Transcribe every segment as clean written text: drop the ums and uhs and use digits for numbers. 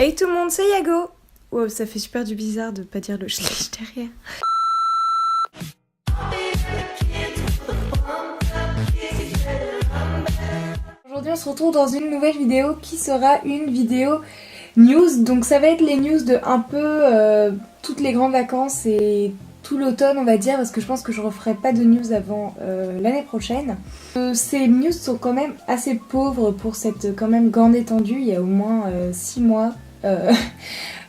Hey tout le monde, c'est Yago. Wow, ça fait super du bizarre de pas dire le schlich derrière. Aujourd'hui on se retrouve dans une nouvelle vidéo qui sera une vidéo news. Donc ça va être les news de un peu toutes les grandes vacances et tout l'automne on va dire, parce que je pense que je referai pas de news avant l'année prochaine. Ces news sont quand même assez pauvres pour cette quand même grande étendue, il y a au moins 6 mois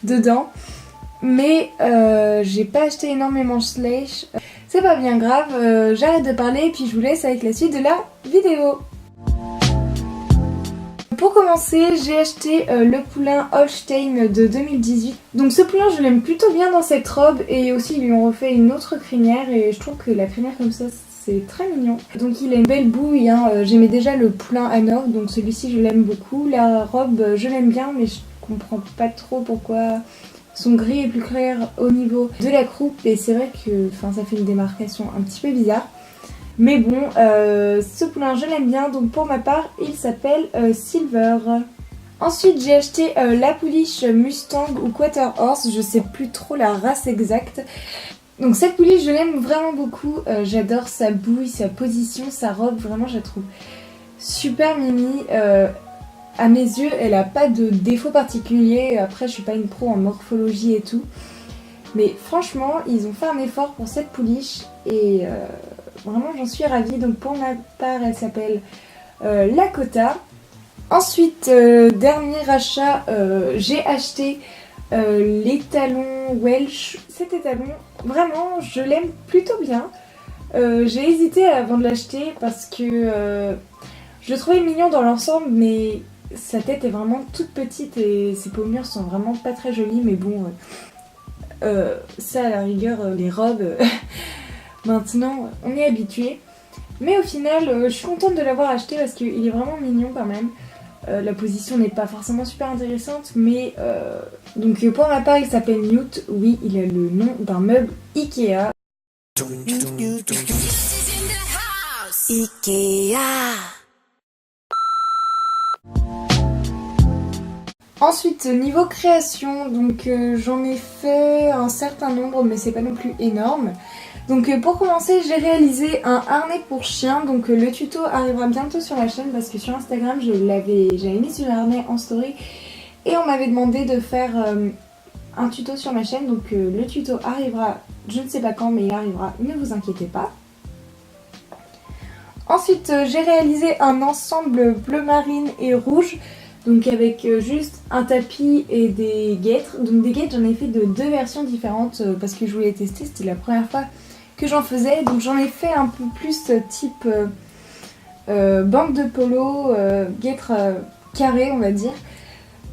dedans. Mais j'ai pas acheté énormément Slash, c'est pas bien grave, j'arrête de parler et puis je vous laisse avec la suite de la vidéo. Pour commencer, j'ai acheté le poulain Holstein de 2018. Donc ce poulain, je l'aime plutôt bien dans cette robe et aussi ils lui ont refait une autre crinière et je trouve que la crinière comme ça, c'est très mignon. Donc il a une belle bouille, hein. J'aimais déjà le poulain Hanovre, donc celui-ci je l'aime beaucoup. La robe, je l'aime bien mais je comprends pas trop pourquoi son gris est plus clair au niveau de la croupe et c'est vrai que ça fait une démarcation un petit peu bizarre. Mais bon, ce poulain je l'aime bien, donc pour ma part il s'appelle Silver. Ensuite j'ai acheté la pouliche Mustang ou Quarter Horse, je sais plus trop la race exacte. Donc cette pouliche je l'aime vraiment beaucoup, j'adore sa bouille, sa position, sa robe, vraiment je la trouve super mimi. À mes yeux elle a pas de défaut particulier, après je suis pas une pro en morphologie et tout. Mais franchement ils ont fait un effort pour cette pouliche et vraiment j'en suis ravie. Donc pour ma part elle s'appelle Lakota. Ensuite dernier achat, j'ai acheté l'étalon Welsh. Cet étalon vraiment je l'aime plutôt bien. J'ai hésité avant de l'acheter parce que je le trouvais mignon dans l'ensemble mais sa tête est vraiment toute petite et ses pommures sont vraiment pas très jolies. Mais bon ça à la rigueur les robes maintenant on est habitué. Mais au final je suis contente de l'avoir acheté parce qu'il est vraiment mignon quand même. La position n'est pas forcément super intéressante mais donc pour ma part il s'appelle Newt. Oui, il a le nom d'un meuble Ikea. Ikea. Ensuite niveau création, donc j'en ai fait un certain nombre mais c'est pas non plus énorme. Donc pour commencer j'ai réalisé un harnais pour chien, donc le tuto arrivera bientôt sur la chaîne parce que sur Instagram j'avais mis sur le harnais en story et on m'avait demandé de faire un tuto sur ma chaîne. Donc le tuto arrivera, je ne sais pas quand mais il arrivera, ne vous inquiétez pas. Ensuite j'ai réalisé un ensemble bleu marine et rouge. Donc avec juste un tapis et des guêtres. Donc des guêtres j'en ai fait de deux versions différentes parce que je voulais tester, c'était la première fois que j'en faisais. Donc j'en ai fait un peu plus type bande de polo, guêtres carrées on va dire.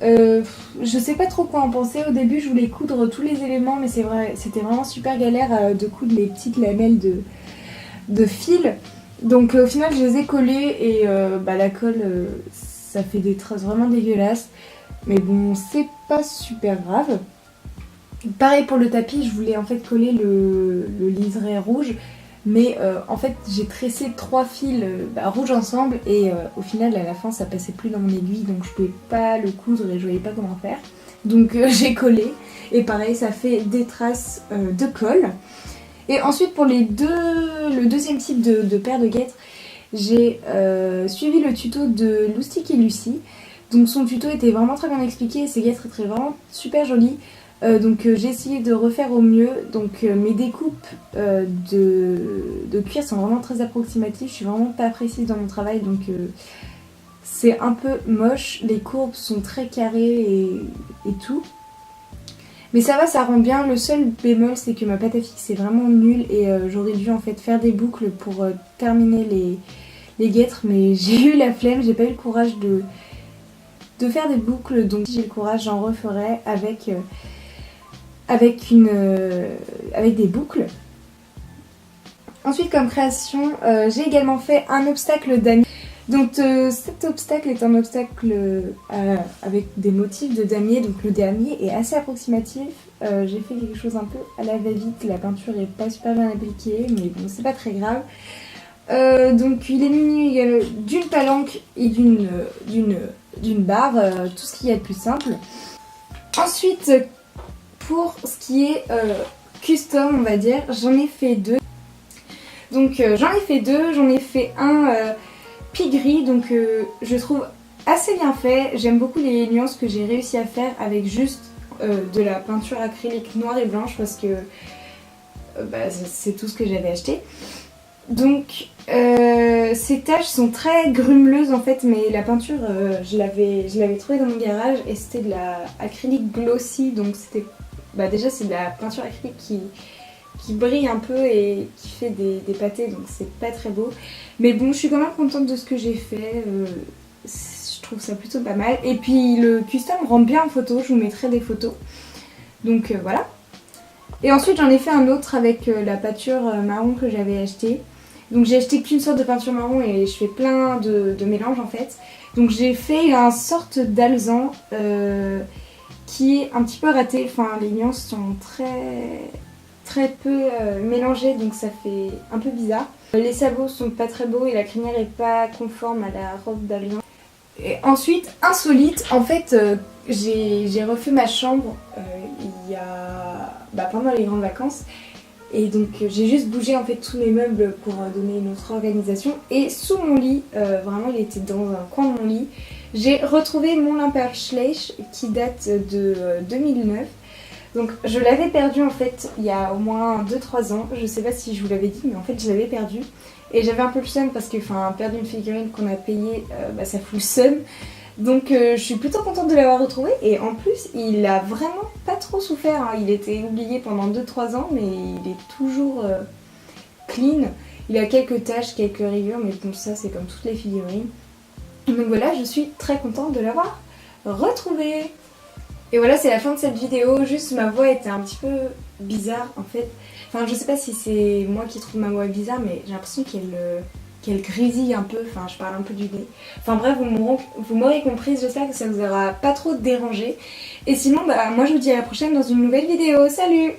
Je sais pas trop quoi en penser. Au début je voulais coudre tous les éléments mais c'est vrai, c'était vraiment super galère de coudre les petites lamelles de fil. Donc au final je les ai collées et la colle ça fait des traces vraiment dégueulasses. Mais bon c'est pas super grave. Pareil pour le tapis, je voulais en fait coller le liseré rouge. Mais en fait j'ai tressé 3 fils rouges ensemble et au final à la fin ça passait plus dans mon aiguille. Donc je pouvais pas le coudre et je voyais pas comment faire. Donc j'ai collé et pareil ça fait des traces de colle. Et ensuite pour le deuxième type de paire de guêtres, j'ai suivi le tuto de Loustic et Lucie. Donc son tuto était vraiment très bien expliqué et ses guêtres étaient vraiment super jolies. Donc j'ai essayé de refaire au mieux. Donc mes découpes de cuir sont vraiment très approximatives. Je suis vraiment pas précise dans mon travail donc c'est un peu moche. Les courbes sont très carrées et tout. Mais ça va, ça rend bien. Le seul bémol c'est que ma pâte à fixe est vraiment nulle et j'aurais dû en fait faire des boucles pour terminer les guêtres. Mais j'ai eu la flemme, j'ai pas eu le courage de faire des boucles. Donc si j'ai le courage j'en referai avec des boucles. Ensuite comme création j'ai également fait un obstacle damier. Donc cet obstacle est un obstacle avec des motifs de damier. Donc le damier est assez approximatif. J'ai fait quelque chose un peu à la va-vite. La peinture est pas super bien appliquée mais bon c'est pas très grave. Donc il est muni d'une palanque et d'une barre, tout ce qu'il y a de plus simple. Ensuite, pour ce qui est custom, on va dire, j'en ai fait deux. Donc j'en ai fait un pie gris, donc je trouve assez bien fait. J'aime beaucoup les nuances que j'ai réussi à faire avec juste de la peinture acrylique noire et blanche parce que c'est tout ce que j'avais acheté. Donc ces taches sont très grumeleuses en fait, mais la peinture je l'avais trouvée dans mon garage et c'était de la acrylique glossy, donc c'était déjà c'est de la peinture acrylique qui brille un peu et qui fait des pâtés, donc c'est pas très beau. Mais bon, je suis quand même contente de ce que j'ai fait, je trouve ça plutôt pas mal. Et puis le custom rend bien en photo, je vous mettrai des photos. Donc voilà. Et ensuite j'en ai fait un autre avec la peinture marron que j'avais acheté. Donc j'ai acheté qu'une sorte de peinture marron et je fais plein de mélanges en fait. Donc j'ai fait une sorte d'alezan qui est un petit peu raté. Enfin les nuances sont très peu mélangées, donc ça fait un peu bizarre. Les sabots sont pas très beaux et la crinière est pas conforme à la robe d'alezan. Et ensuite, insolite, en fait j'ai refait ma chambre il y a pendant les grandes vacances. Et donc j'ai juste bougé en fait tous mes meubles pour donner une autre organisation. Et sous mon lit, vraiment il était dans un coin de mon lit, j'ai retrouvé mon Limperschleich qui date de 2009. Donc je l'avais perdu en fait il y a au moins 2-3 ans. Je sais pas si je vous l'avais dit, mais en fait je l'avais perdu. Et j'avais un peu le seum parce que perdre une figurine qu'on a payée, ça fout le seum. Donc je suis plutôt contente de l'avoir retrouvé et en plus il a vraiment pas trop souffert, hein. Il était oublié pendant 2-3 ans mais il est toujours clean. Il a quelques taches, quelques rayures mais bon ça c'est comme toutes les figurines. Donc voilà, je suis très contente de l'avoir retrouvé. Et voilà, c'est la fin de cette vidéo, juste ma voix était un petit peu bizarre en fait. Enfin je sais pas si c'est moi qui trouve ma voix bizarre mais j'ai l'impression qu'elle grésille un peu, enfin je parle un peu du nez. Enfin bref, vous m'aurez comprise, j'espère que ça vous aura pas trop dérangé. Et sinon, moi je vous dis à la prochaine dans une nouvelle vidéo. Salut!